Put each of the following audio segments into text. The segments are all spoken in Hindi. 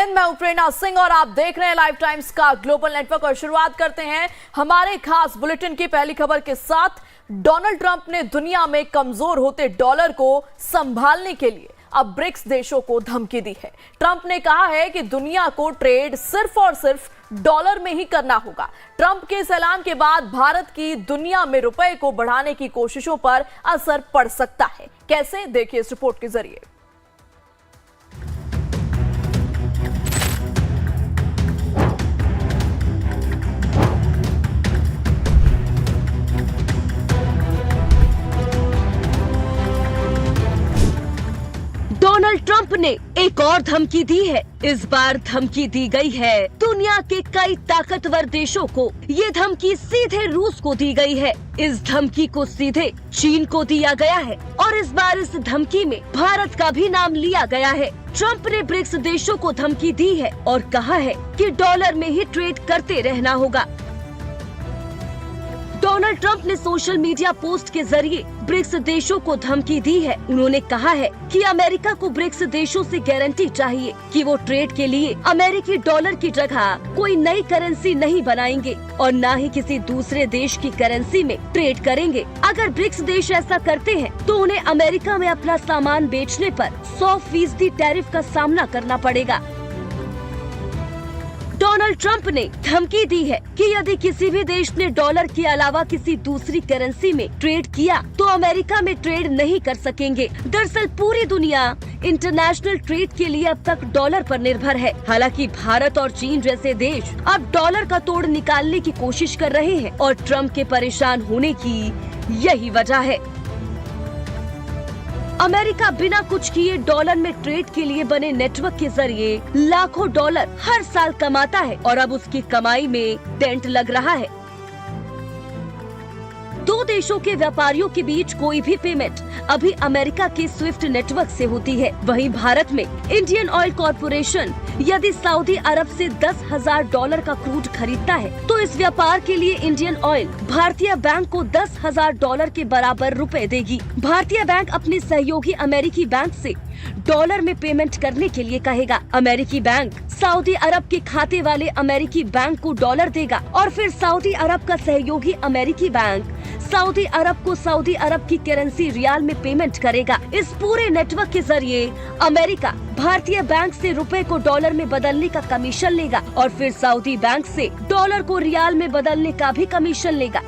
हिंद, मैं प्रेरणा सिंह और आप देख रहे हैं लाइव टाइम्स का ग्लोबल नेटवर्क। और शुरुआत करते हैं हमारे खास बुलेटिन की पहली खबर के साथ। डोनाल्ड ट्रंप ने दुनिया में कमजोर होते डॉलर को संभालने के लिए अब ब्रिक्स देशों को धमकी दी है। ट्रंप ने कहा है कि दुनिया को ट्रेड सिर्फ और सिर्फ डॉलर में ही करना होगा। ट्रंप के इस ऐलान के बाद भारत की दुनिया में रुपए को बढ़ाने की कोशिशों पर असर पड़ सकता है। कैसे, देखिए इस रिपोर्ट के जरिए। डोनाल्ड ट्रंप ने एक और धमकी दी है। इस बार धमकी दी गई है दुनिया के कई ताकतवर देशों को। ये धमकी सीधे रूस को दी गई है। इस धमकी को सीधे चीन को दिया गया है और इस बार इस धमकी में भारत का भी नाम लिया गया है। ट्रंप ने ब्रिक्स देशों को धमकी दी है और कहा है कि डॉलर में ही ट्रेड करते रहना होगा। डोनाल्ड ट्रंप ने सोशल मीडिया पोस्ट के जरिए ब्रिक्स देशों को धमकी दी है। उन्होंने कहा है कि अमेरिका को ब्रिक्स देशों से गारंटी चाहिए कि वो ट्रेड के लिए अमेरिकी डॉलर की जगह कोई नई करेंसी नहीं बनाएंगे और न ही किसी दूसरे देश की करेंसी में ट्रेड करेंगे। अगर ब्रिक्स देश ऐसा करते हैं तो उन्हें अमेरिका में अपना सामान बेचने पर 100% टैरिफ का सामना करना पड़ेगा। डोनाल्ड ट्रंप ने धमकी दी है कि यदि किसी भी देश ने डॉलर के अलावा किसी दूसरी करेंसी में ट्रेड किया तो अमेरिका में ट्रेड नहीं कर सकेंगे। दरअसल पूरी दुनिया इंटरनेशनल ट्रेड के लिए अब तक डॉलर पर निर्भर है। हालांकि भारत और चीन जैसे देश अब डॉलर का तोड़ निकालने की कोशिश कर रहे हैं और ट्रंप के परेशान होने की यही वजह है। अमेरिका बिना कुछ किए डॉलर में ट्रेड के लिए बने नेटवर्क के जरिए लाखों डॉलर हर साल कमाता है और अब उसकी कमाई में डेंट लग रहा है। दो देशों के व्यापारियों के बीच कोई भी पेमेंट अभी अमेरिका के स्विफ्ट नेटवर्क से होती है। वहीं भारत में इंडियन ऑयल कॉरपोरेशन यदि सऊदी अरब से $10,000 का क्रूड खरीदता है तो इस व्यापार के लिए इंडियन ऑयल भारतीय बैंक को $10,000 के बराबर रुपए देगी। भारतीय बैंक अपने सहयोगी अमेरिकी बैंक से डॉलर में पेमेंट करने के लिए कहेगा। अमेरिकी बैंक सऊदी अरब के खाते वाले अमेरिकी बैंक को डॉलर देगा और फिर सऊदी अरब का सहयोगी अमेरिकी बैंक सऊदी अरब को सऊदी अरब की करेंसी रियाल में पेमेंट करेगा। इस पूरे नेटवर्क के जरिए अमेरिका भारतीय बैंक से रुपए को डॉलर में बदलने का कमीशन लेगा और फिर सऊदी बैंक से डॉलर को रियाल में बदलने का भी कमीशन लेगा।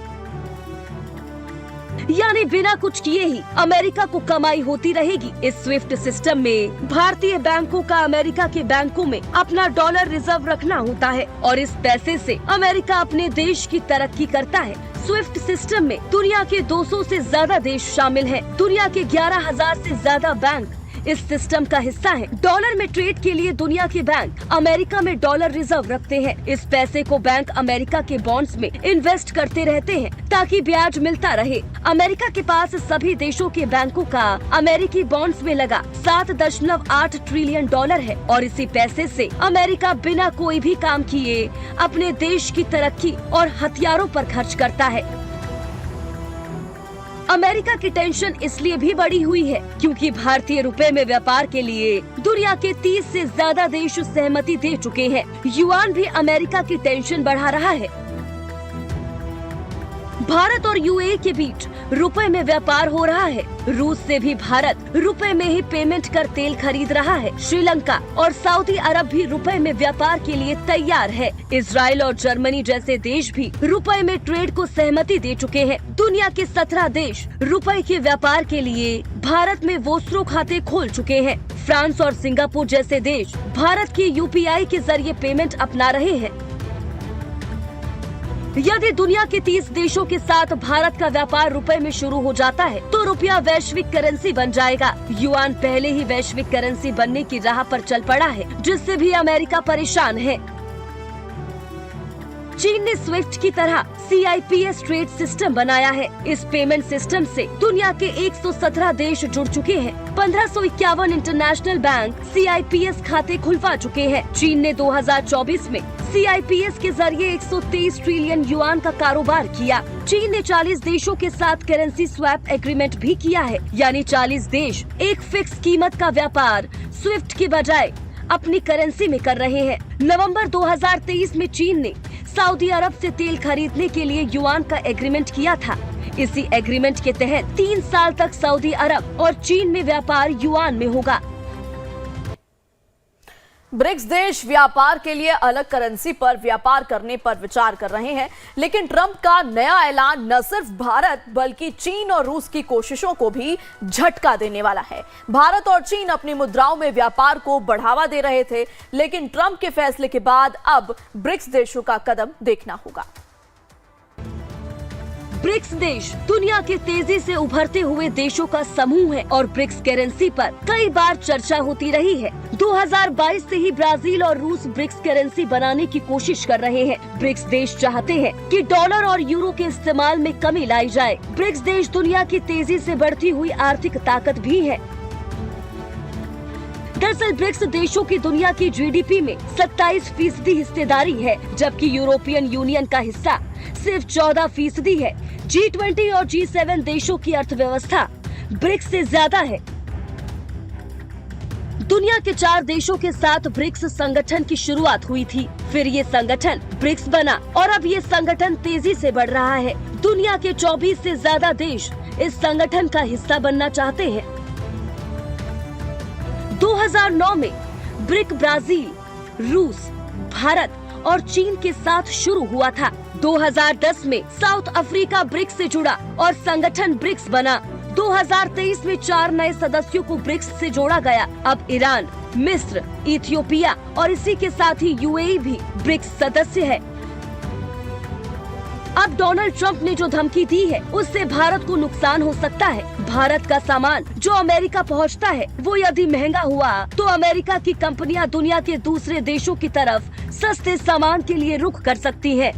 यानी बिना कुछ किए ही अमेरिका को कमाई होती रहेगी। इस स्विफ्ट सिस्टम में भारतीय बैंकों का अमेरिका के बैंकों में अपना डॉलर रिजर्व रखना होता है और इस पैसे से अमेरिका अपने देश की तरक्की करता है। स्विफ्ट सिस्टम में दुनिया के 200 से ज्यादा देश शामिल हैं। दुनिया के 11,000 से ज्यादा बैंक इस सिस्टम का हिस्सा है। डॉलर में ट्रेड के लिए दुनिया के बैंक अमेरिका में डॉलर रिजर्व रखते हैं। इस पैसे को बैंक अमेरिका के बॉन्ड्स में इन्वेस्ट करते रहते हैं ताकि ब्याज मिलता रहे। अमेरिका के पास सभी देशों के बैंकों का अमेरिकी बॉन्ड्स में लगा $7.8 ट्रिलियन है और इसी पैसे से अमेरिका बिना कोई भी काम किए अपने देश की तरक्की और हथियारों पर खर्च करता है। अमेरिका की टेंशन इसलिए भी बढ़ी हुई है क्योंकि भारतीय रुपए में व्यापार के लिए दुनिया के 30 से ज्यादा देश सहमति दे चुके हैं। युआन भी अमेरिका की टेंशन बढ़ा रहा है। भारत और यूएई के बीच रुपए में व्यापार हो रहा है। रूस से भी भारत रुपए में ही पेमेंट कर तेल खरीद रहा है। श्रीलंका और सऊदी अरब भी रुपए में व्यापार के लिए तैयार है। इजराइल और जर्मनी जैसे देश भी रुपए में ट्रेड को सहमति दे चुके हैं। दुनिया के 17 देश रुपए के व्यापार के लिए भारत में वोस्ट्रो खाते खोल चुके हैं। फ्रांस और सिंगापुर जैसे देश भारत की यूपीआई के जरिए पेमेंट अपना रहे हैं। यदि दुनिया के 30 देशों के साथ भारत का व्यापार रुपए में शुरू हो जाता है तो रुपया वैश्विक करेंसी बन जाएगा। युआन पहले ही वैश्विक करेंसी बनने की राह पर चल पड़ा है, जिससे भी अमेरिका परेशान है। चीन ने स्विफ्ट की तरह CIPS ट्रेड सिस्टम बनाया है। इस पेमेंट सिस्टम से दुनिया के 117 देश जुड़ चुके हैं। 1551 इंटरनेशनल बैंक CIPS खाते खुलवा चुके हैं। चीन ने 2024 में CIPS के जरिए 123 ट्रिलियन युआन का कारोबार किया। चीन ने 40 देशों के साथ करेंसी स्वैप एग्रीमेंट भी किया है, यानी 40 देश एक फिक्स कीमत का व्यापार स्विफ्ट की बजाय अपनी करेंसी में कर रहे हैं। नवंबर 2023 में चीन ने सऊदी अरब से तेल खरीदने के लिए युआन का एग्रीमेंट किया था। इसी एग्रीमेंट के तहत 3 साल तक सऊदी अरब और चीन में व्यापार युआन में होगा। ब्रिक्स देश व्यापार के लिए अलग करेंसी पर व्यापार करने पर विचार कर रहे हैं, लेकिन ट्रंप का नया ऐलान न सिर्फ भारत बल्कि चीन और रूस की कोशिशों को भी झटका देने वाला है। भारत और चीन अपनी मुद्राओं में व्यापार को बढ़ावा दे रहे थे, लेकिन ट्रंप के फैसले के बाद अब ब्रिक्स देशों का कदम देखना होगा। ब्रिक्स देश दुनिया के तेजी से उभरते हुए देशों का समूह है और ब्रिक्स करेंसी पर कई बार चर्चा होती रही है। 2022 से ही ब्राजील और रूस ब्रिक्स करेंसी बनाने की कोशिश कर रहे हैं। ब्रिक्स देश चाहते हैं कि डॉलर और यूरो के इस्तेमाल में कमी लाई जाए। ब्रिक्स देश दुनिया की तेजी से बढ़ती हुई आर्थिक ताकत भी है। दरअसल ब्रिक्स देशों की दुनिया की जीडीपी में 27% हिस्सेदारी है, जबकि यूरोपियन यूनियन का हिस्सा सिर्फ 14% है। G20 और G7 देशों की अर्थव्यवस्था ब्रिक्स से ज्यादा है। दुनिया के 4 देशों के साथ ब्रिक्स संगठन की शुरुआत हुई थी, फिर ये संगठन ब्रिक्स बना और अब ये संगठन तेजी से बढ़ रहा है। दुनिया के 24 से ज्यादा देश इस संगठन का हिस्सा बनना चाहते हैं। 2009 में ब्रिक ब्राजील, रूस, भारत और चीन के साथ शुरू हुआ था। 2010 में साउथ अफ्रीका ब्रिक्स से जुड़ा और संगठन ब्रिक्स बना। 2023 में 4 नए सदस्यों को ब्रिक्स से जोड़ा गया। अब ईरान, मिस्र, इथियोपिया और इसी के साथ ही यूएई भी ब्रिक्स सदस्य है। अब डोनाल्ड ट्रंप ने जो धमकी दी है, उससे भारत को नुकसान हो सकता है। भारत का सामान जो अमेरिका पहुंचता है, वो यदि महंगा हुआ तो अमेरिका की कंपनियां दुनिया के दूसरे देशों की तरफ सस्ते सामान के लिए रुख कर सकती हैं।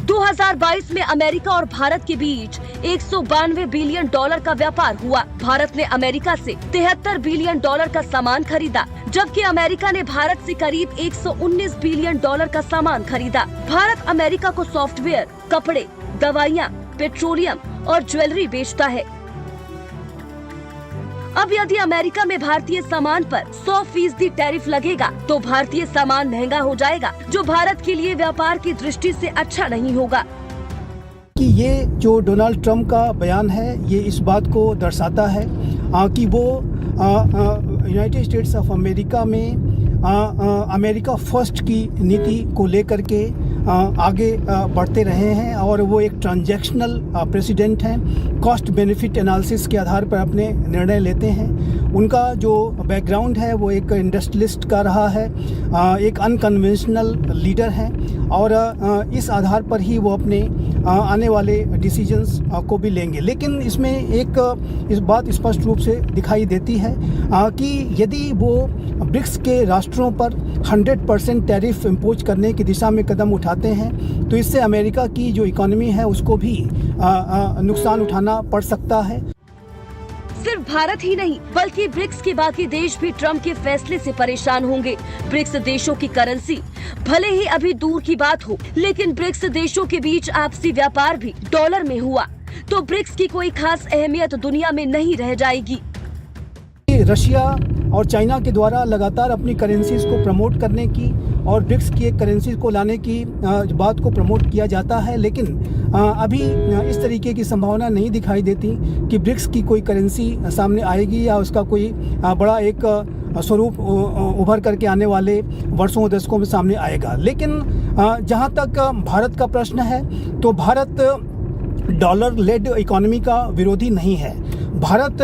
2022 में अमेरिका और भारत के बीच 192 बिलियन डॉलर का व्यापार हुआ। भारत ने अमेरिका से 73 बिलियन डॉलर का सामान खरीदा, जबकि अमेरिका ने भारत से करीब 119 बिलियन डॉलर का सामान खरीदा। भारत अमेरिका को सॉफ्टवेयर, कपड़े, दवाइयाँ, पेट्रोलियम और ज्वेलरी बेचता है। अब यदि अमेरिका में भारतीय सामान पर 100% टैरिफ लगेगा तो भारतीय सामान महंगा हो जाएगा, जो भारत के लिए व्यापार की दृष्टि से अच्छा नहीं होगा। कि ये जो डोनाल्ड ट्रंप का बयान है, ये इस बात को दर्शाता है कि वो यूनाइटेड स्टेट्स ऑफ अमेरिका में अमेरिका फर्स्ट की नीति को लेकर के आगे बढ़ते रहे हैं और वो एक ट्रांजैक्शनल प्रेसिडेंट हैं। कॉस्ट बेनिफिट एनालिसिस के आधार पर अपने निर्णय लेते हैं। उनका जो बैकग्राउंड है वो एक इंडस्ट्रियलिस्ट का रहा है, एक अनकन्वेंशनल लीडर हैं और इस आधार पर ही वो अपने आने वाले डिसीजंस को भी लेंगे। लेकिन इसमें एक इस बात स्पष्ट रूप से दिखाई देती है कि यदि वो ब्रिक्स के राष्ट्रों पर 100% टैरिफ इम्पोज करने की दिशा में कदम उठाते हैं तो इससे अमेरिका की जो इकोनॉमी है उसको भी नुकसान उठाना पड़ सकता है। सिर्फ भारत ही नहीं बल्कि ब्रिक्स के बाकी देश भी ट्रंप के फैसले से परेशान होंगे। ब्रिक्स देशों की करेंसी भले ही अभी दूर की बात हो, लेकिन ब्रिक्स देशों के बीच आपसी व्यापार भी डॉलर में हुआ तो ब्रिक्स की कोई खास अहमियत दुनिया में नहीं रह जाएगी। रशिया और चाइना के द्वारा लगातार अपनी करेंसीज को प्रमोट करने की और ब्रिक्स की एक करेंसी को लाने की बात को प्रमोट किया जाता है, लेकिन अभी इस तरीके की संभावना नहीं दिखाई देती कि ब्रिक्स की कोई करेंसी सामने आएगी या उसका कोई बड़ा एक स्वरूप उभर करके आने वाले वर्षों दशकों में सामने आएगा। लेकिन जहाँ तक भारत का प्रश्न है तो भारत डॉलर लेड इकोनॉमी का विरोधी नहीं है। भारत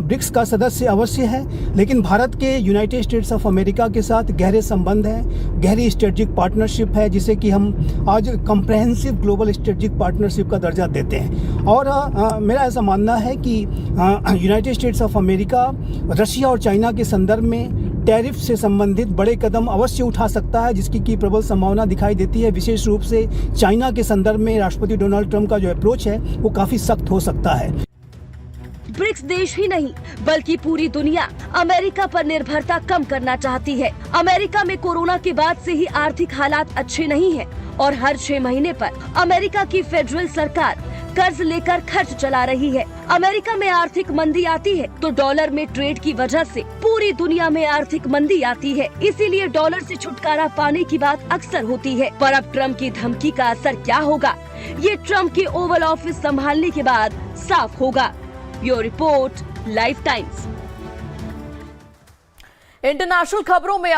ब्रिक्स का सदस्य अवश्य है, लेकिन भारत के यूनाइटेड स्टेट्स ऑफ अमेरिका के साथ गहरे संबंध हैं, गहरी स्ट्रेटजिक पार्टनरशिप है जिसे कि हम आज कम्प्रहेंसिव ग्लोबल स्ट्रेटजिक पार्टनरशिप का दर्जा देते हैं। और मेरा ऐसा मानना है कि United states of America Russia और चाइना के संदर्भ में टैरिफ से संबंधित बड़े कदम अवश्य उठा सकता है, जिसकी की प्रबल संभावना दिखाई देती है। विशेष रूप से चाइना के संदर्भ में राष्ट्रपति डोनाल्ड ट्रंप का जो अप्रोच है वो काफ़ी सख्त हो सकता है। ब्रिक्स देश ही नहीं बल्कि पूरी दुनिया अमेरिका पर निर्भरता कम करना चाहती है। अमेरिका में कोरोना के बाद से ही आर्थिक हालात अच्छे नहीं हैं और हर 6 महीने पर अमेरिका की फेडरल सरकार कर्ज लेकर खर्च चला रही है। अमेरिका में आर्थिक मंदी आती है तो डॉलर में ट्रेड की वजह से पूरी दुनिया में आर्थिक मंदी आती है, इसीलिए डॉलर से छुटकारा पाने की बात अक्सर होती है। पर अब ट्रम्प की धमकी का असर क्या होगा, ये ट्रम्प के ओवल ऑफिस संभालने के बाद साफ होगा। Bureau report, life times. International खबरों में अब